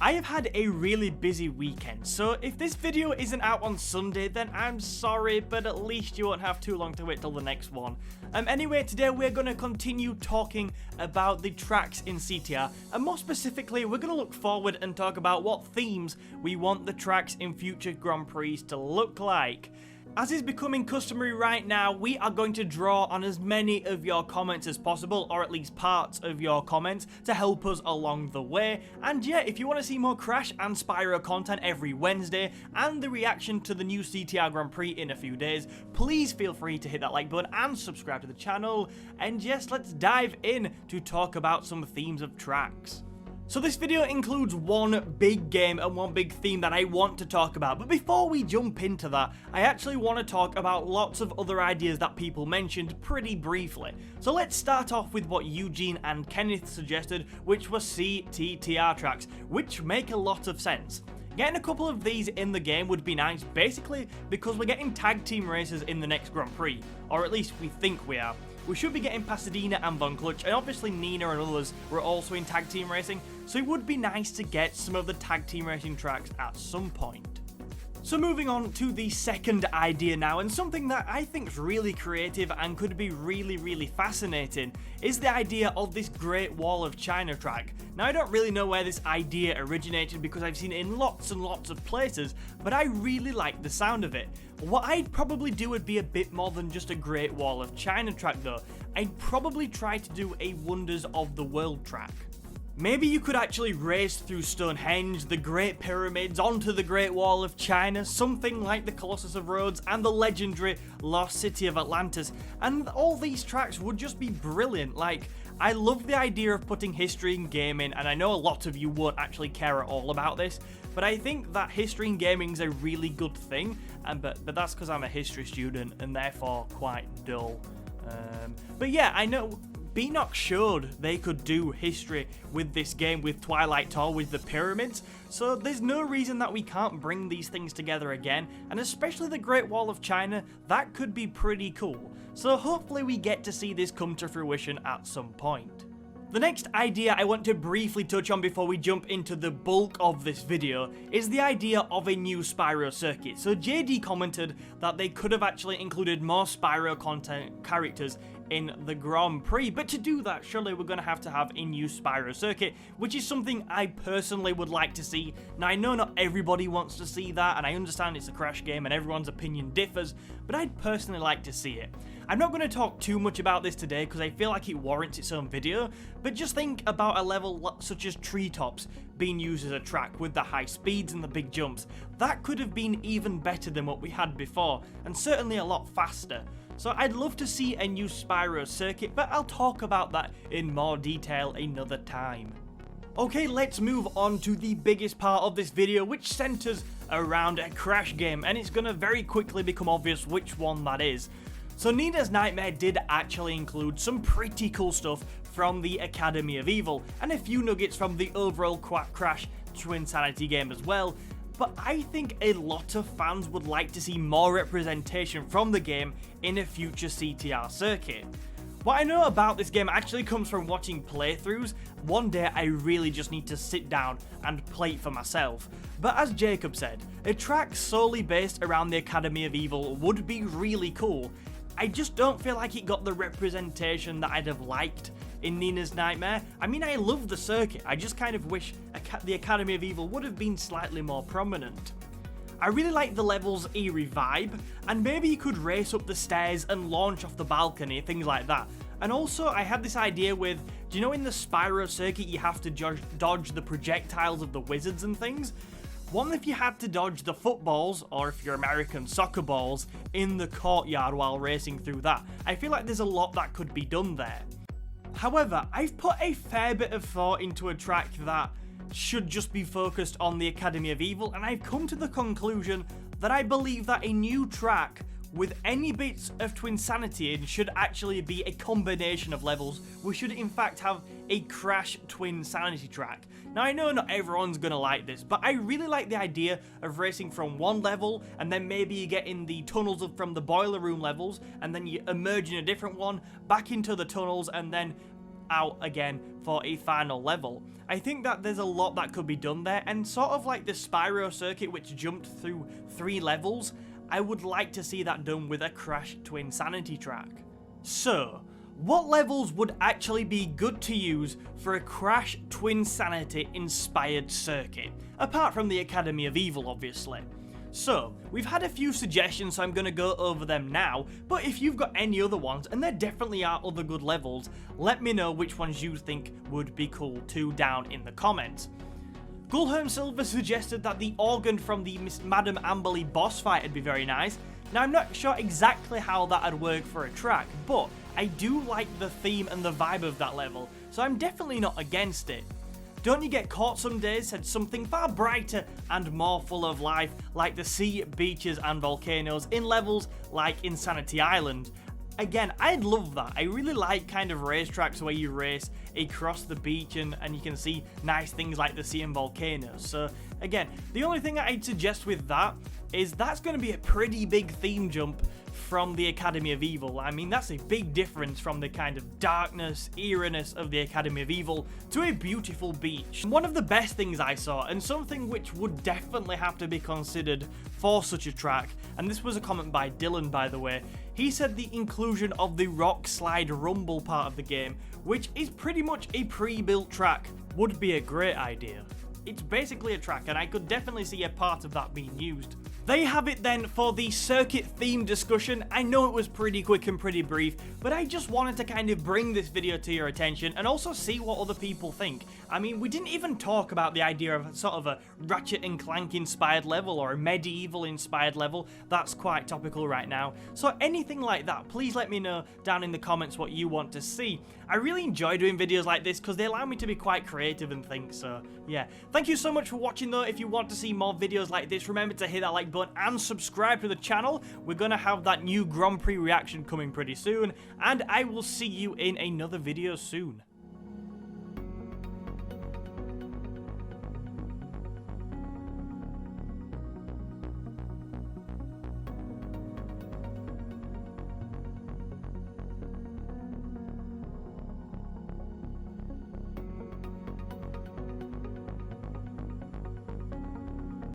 I have had a really busy weekend, so if this video isn't out on Sunday, then I'm sorry, but at least you won't have too long to wait till the next one. Anyway, today we're going to continue talking about the tracks in CTR, and more specifically, we're going to look forward and talk about what themes we want the tracks in future Grand Prix to look like. As is becoming customary right now, we are going to draw on as many of your comments as possible, or at least parts of your comments, to help us along the way. And yeah, if you want to see more Crash and Spyro content every Wednesday, and the reaction to the new CTR Grand Prix in a few days, please feel free to hit that like button and subscribe to the channel. And yes, let's dive in to talk about some themes of tracks. So this video includes one big game and one big theme that I want to talk about, but before we jump into that, I actually want to talk about lots of other ideas that people mentioned pretty briefly. So let's start off with what Eugene and Kenneth suggested, which was CTR Tracks, which make a lot of sense. Getting a couple of these in the game would be nice, basically because we're getting tag team races in the next Grand Prix, or at least we think we are. We should be getting Pasadena and Von Clutch, and obviously Nina and others were also in tag team racing, so it would be nice to get some of the tag team racing tracks at some point. So moving on to the second idea now, and something that I think is really creative and could be really fascinating, is the idea of this Great Wall of China track. Now I don't really know where this idea originated because I've seen it in lots and lots of places, but I really like the sound of it. What I'd probably do would be a bit more than just a Great Wall of China track though. I'd probably try to do a Wonders of the World track. Maybe you could actually race through Stonehenge, the Great Pyramids, onto the Great Wall of China, something like the Colossus of Rhodes and the legendary Lost City of Atlantis, and all these tracks would just be brilliant. Like, I love the idea of putting history in gaming, and I know a lot of you won't actually care at all about this, but I think that history in gaming is a really good thing, but that's because I'm a history student and therefore quite dull. But yeah, I know Beanox showed they could do history with this game with Twilight Tour with the pyramids, so there's no reason that we can't bring these things together again, and especially the Great Wall of China, that could be pretty cool. So hopefully we get to see this come to fruition at some point. The next idea I want to briefly touch on before we jump into the bulk of this video is the idea of a new Spyro Circuit. So JD commented that they could have actually included more Spyro content characters in the Grand Prix, but to do that, surely we're going to have a new Spyro Circuit, which is something I personally would like to see. Now I know not everybody wants to see that, and I understand it's a Crash game and everyone's opinion differs, but I'd personally like to see it. I'm not going to talk too much about this today because I feel like it warrants its own video, but just think about a level such as Treetops being used as a track with the high speeds and the big jumps. That could have been even better than what we had before, and certainly a lot faster. So I'd love to see a new Spyro Circuit, but I'll talk about that in more detail another time. Okay, let's move on to the biggest part of this video, which centers around a Crash game, and it's gonna very quickly become obvious which one that is. So Nina's Nightmare did actually include some pretty cool stuff from the Academy of Evil, and a few nuggets from the overall Crash Twinsanity game as well, but I think a lot of fans would like to see more representation from the game in a future CTR circuit. What I know about this game actually comes from watching playthroughs. One day I really just need to sit down and play it for myself. But as Jacob said, a track solely based around the Academy of Evil would be really cool. I just don't feel like it got the representation that I'd have liked in Nina's Nightmare. I mean, I love the circuit, I just kind of wish the Academy of Evil would have been slightly more prominent. I really like the level's eerie vibe, and maybe you could race up the stairs and launch off the balcony, things like that. And also, I had this idea with, do you know in the Spyro Circuit you have to dodge the projectiles of the wizards and things? What if you had to dodge the footballs, or if you're American, soccer balls, in the courtyard while racing through that? I feel like there's a lot that could be done there. However, I've put a fair bit of thought into a track that should just be focused on the Academy of Evil, and I've come to the conclusion that I believe that a new track with any bits of Twinsanity in should actually be a combination of levels. We should in fact have a Crash Twinsanity track. Now I know not everyone's gonna like this, but I really like the idea of racing from one level and then maybe you get in the tunnels from the boiler room levels and then you emerge in a different one, back into the tunnels, and then out again for a final level. I think that there's a lot that could be done there, and sort of like the Spyro Circuit, which jumped through 3 levels, I would like to see that done with a Crash Twinsanity track. So, what levels would actually be good to use for a Crash Twinsanity inspired circuit? Apart from the Academy of Evil, obviously. So, we've had a few suggestions, so I'm going to go over them now, but if you've got any other ones, and there definitely are other good levels, let me know which ones you think would be cool too down in the comments. Gulherm Silver suggested that the organ from the Miss Madame Amberley boss fight would be very nice. Now, I'm not sure exactly how that would work for a track, but I do like the theme and the vibe of that level, so I'm definitely not against it. Don't You Get Caught Some Days said something far brighter and more full of life, like the sea, beaches and volcanoes in levels like Insanity Island. Again, I'd love that. I really like kind of racetracks where you race across the beach and you can see nice things like the sea and volcanoes. So again, the only thing I'd suggest with that is that's going to be a pretty big theme jump from the Academy of Evil. I mean, that's a big difference from the kind of darkness, eeriness of the Academy of Evil to a beautiful beach. One of the best things I saw, and something which would definitely have to be considered for such a track, and this was a comment by Dylan, by the way, he said the inclusion of the Rock Slide Rumble part of the game, which is pretty much a pre-built track, would be a great idea. It's basically a track, and I could definitely see a part of that being used. There you have it then for the circuit theme discussion. I know it was pretty quick and pretty brief, but I just wanted to kind of bring this video to your attention and also see what other people think. I mean, we didn't even talk about the idea of sort of a Ratchet and Clank inspired level or a medieval inspired level. That's quite topical right now. So anything like that, please let me know down in the comments what you want to see. I really enjoy doing videos like this because they allow me to be quite creative and think, so yeah. Thank you so much for watching though. If you want to see more videos like this, remember to hit that like button and subscribe to the channel. We're gonna have that new Grand Prix reaction coming pretty soon, and I will see you in another video soon.